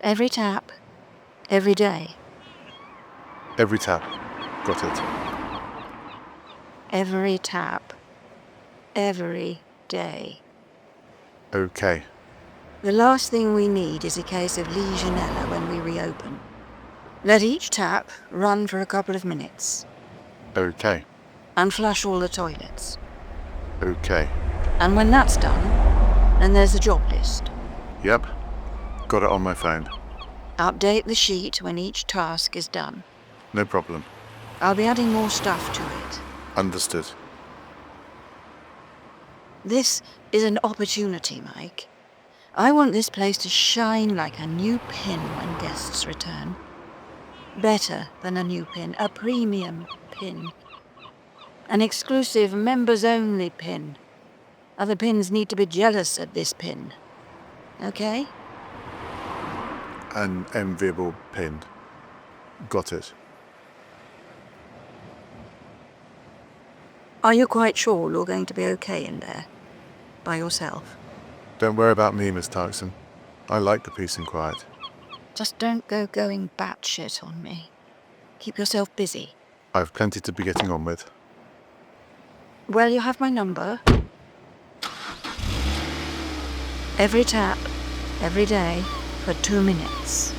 Every tap, every day. Every tap. Got it. Every tap, every day. Okay. The last thing we need is a case of Legionella when we reopen. Let each tap run for a couple of minutes. Okay. And flush all the toilets. Okay. And when that's done, then there's the job list. Yep. Got it on my phone. Update the sheet when each task is done. No problem. I'll be adding more stuff to it. Understood. This is an opportunity, Mike. I want this place to shine like a new pin when guests return. Better than a new pin, a premium pin. An exclusive members-only pin. Other pins need to be jealous of this pin. Okay? An enviable pin. Got it. Are you quite sure you're going to be okay in there? By yourself? Don't worry about me, Miss Tarkson. I like the peace and quiet. Just don't go going batshit on me. Keep yourself busy. I've plenty to be getting on with. Well, you have my number. Every tap, every day, for 2 minutes.